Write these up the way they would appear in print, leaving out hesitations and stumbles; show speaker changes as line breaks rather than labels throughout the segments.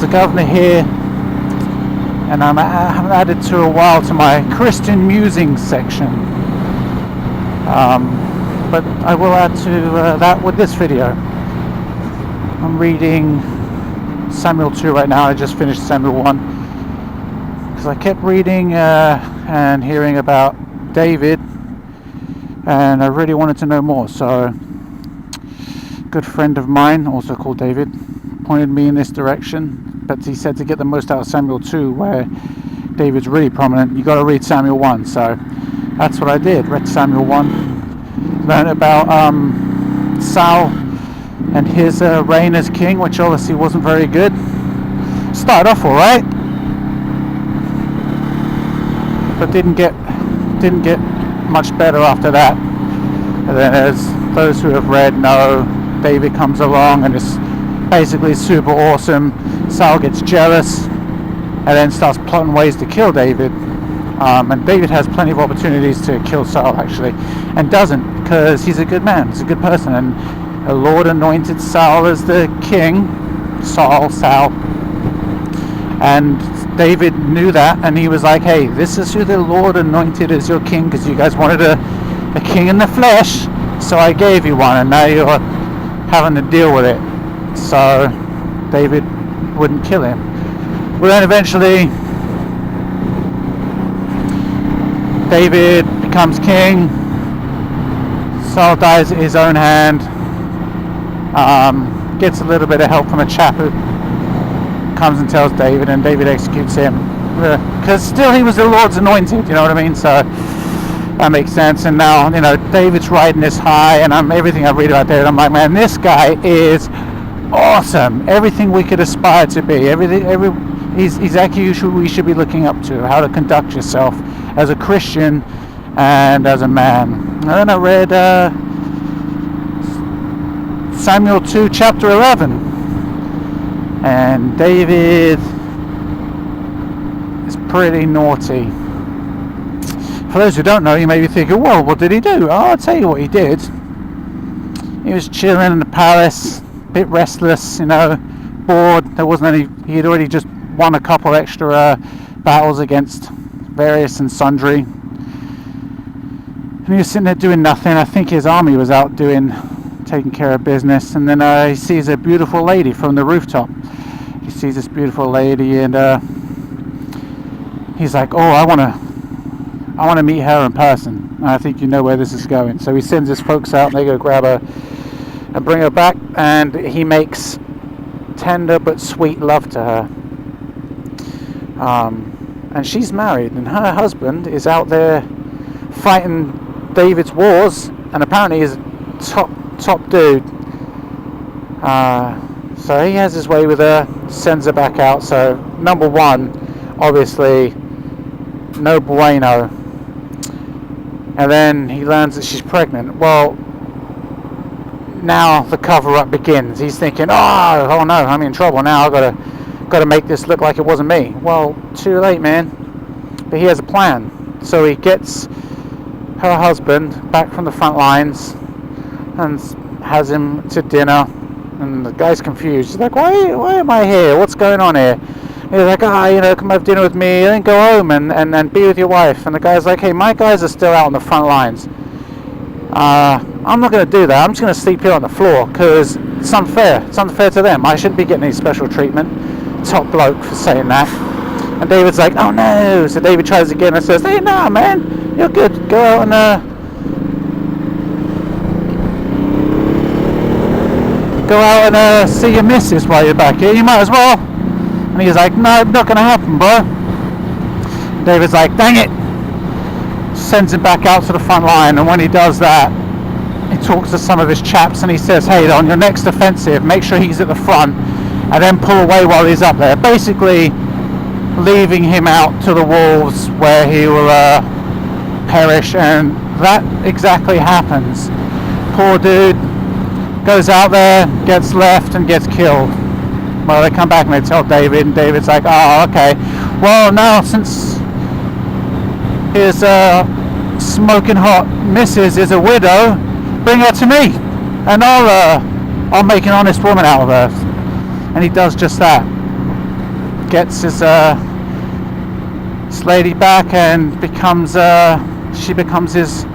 a governor here, and I haven't added to a while to my Christian musings section. But I will add to that with this video. I'm reading Samuel 2 right now. I just finished Samuel 1 because I kept reading and hearing about David, and I really wanted to know more. So a good friend of mine, also called David, pointed me in this direction, but he said to get the most out of Samuel 2, where David's really prominent, you got to read Samuel 1. So that's what I did. Read Samuel 1, learned about Saul and his reign as king, which obviously wasn't very good. Started off all right, but didn't get much better after that. And then, as those who have read know, David comes along and is basically super awesome. Saul gets jealous and then starts plotting ways to kill David. And David has plenty of opportunities to kill Saul, actually, and doesn't, because he's a good man, he's a good person, and the Lord anointed Saul as the king, Saul, and David knew that, and he was like, hey, this is who the Lord anointed as your king, because you guys wanted a king in the flesh, so I gave you one, and now you're having to deal with it. So David wouldn't kill him. Well, then eventually David becomes king. Saul dies at his own hand. Gets a little bit of help from a chap who comes and tells David, and David executes him. Because still he was the Lord's anointed, you know what I mean? So that makes sense. And now, you know, David's riding this high, and everything I read about David, I'm like, man, this guy is awesome. Everything we could aspire to be. He's exactly who we should be looking up to. How to conduct yourself as a Christian and as a man. And then I read Samuel 2, chapter 11, and David is pretty naughty. For those who don't know, you may be thinking, well, what did he do? Oh, I'll tell you what he did. He was chilling in the palace, a bit restless, you know, bored. There wasn't any. He had already just won a couple extra battles against various and sundry, and he was sitting there doing nothing. I think his army was out taking care of business, and then he sees a beautiful lady from the rooftop. He sees this beautiful lady, and he's like, oh, I want to meet her in person. And I think you know where this is going. So he sends his folks out, and they go grab her and bring her back, and he makes tender but sweet love to her. And she's married, and her husband is out there fighting David's wars, and apparently is top dude. So he has his way with her, sends her back out. So number one, obviously, no bueno. And then he learns that she's pregnant. Well, now the cover-up begins. He's thinking, oh no, I'm in trouble now. I've got to make this look like it wasn't me. Well, too late, man. But he has a plan. So he gets her husband back from the front lines and has him to dinner. And the guy's confused. He's like, why am I here? What's going on here? He's like, come have dinner with me, then go home and be with your wife. And the guy's like, hey, my guys are still out on the front lines. I'm not going to do that. I'm just going to sleep here on the floor because it's unfair. It's unfair to them. I shouldn't be getting any special treatment. Top bloke for saying that. And David's like, oh no. So David tries again and says, hey, nah, man, you're good. Go out and see your missus while you're back here. You might as well. And he's like, no, not going to happen, bro. David's like, dang it. Sends him back out to the front line. And when he does that, he talks to some of his chaps and he says, hey, on your next offensive, make sure he's at the front and then pull away while he's up there. Basically, leaving him out to the wolves where he will perish. And that exactly happens. Poor dude goes out there, gets left, and gets killed. Well, they come back and they tell David, and David's like, oh, okay. Well, now since his smoking hot missus is a widow, bring her to me, and I'll make an honest woman out of her. And he does just that. gets his lady back and she becomes his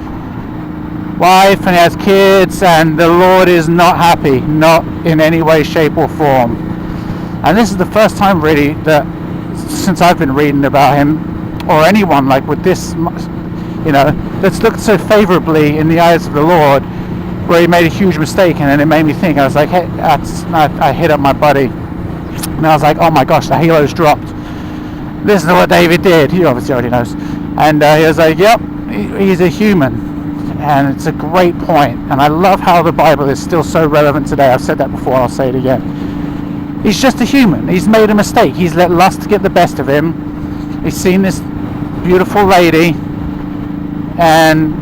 wife, and he has kids, and the Lord is not happy, not in any way, shape or form. And this is the first time really that since I've been reading about him, or anyone like with this, that's looked so favorably in the eyes of the Lord, where he made a huge mistake, and then it made me think. I was like, hey, I hit up my buddy, and I was like, oh my gosh, the halo's dropped. This is what David did. He obviously already knows. And he was like, yep, he's a human. And it's a great point. And I love how the Bible is still so relevant today. I've said that before, I'll say it again. He's just a human. He's made a mistake. He's let lust get the best of him. He's seen this beautiful lady, and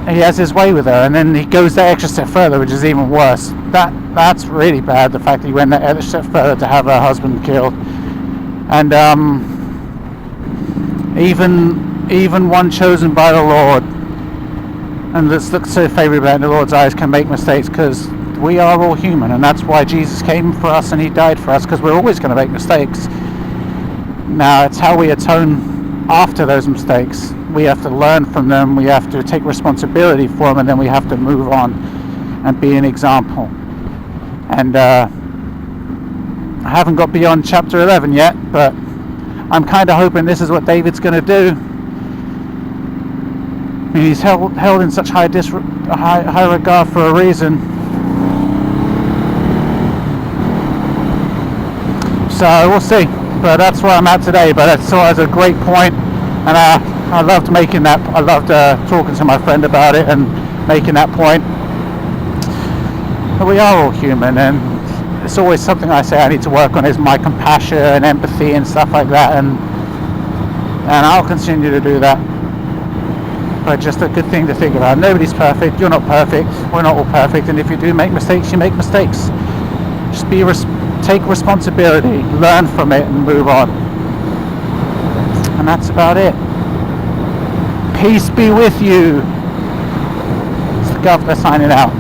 he has his way with her. And then he goes that extra step further, which is even worse. That's really bad, the fact that he went that extra step further to have her husband killed. And even one chosen by the Lord and that's looked so favorably in the Lord's eyes can make mistakes, because we are all human, and that's why Jesus came for us and he died for us, because we're always going to make mistakes. Now it's how we atone after those mistakes. We have to learn from them, we have to take responsibility for them, and then we have to move on and be an example. And I haven't got beyond chapter 11 yet, but I'm kind of hoping this is what David's going to do. I mean, he's held in such high regard for a reason. So we'll see. But that's where I'm at today. But I saw it as a great point, and I loved making that. I loved talking to my friend about it and making that point. But we are all human, and it's always something I say I need to work on, is my compassion and empathy and stuff like that, and I'll continue to do that. But just a good thing to think about. Nobody's perfect. You're not perfect. We're not all perfect. And if you do make mistakes, you make mistakes. Just take responsibility, learn from it, and move on. And that's about it. Peace be with you. It's the Governor signing out.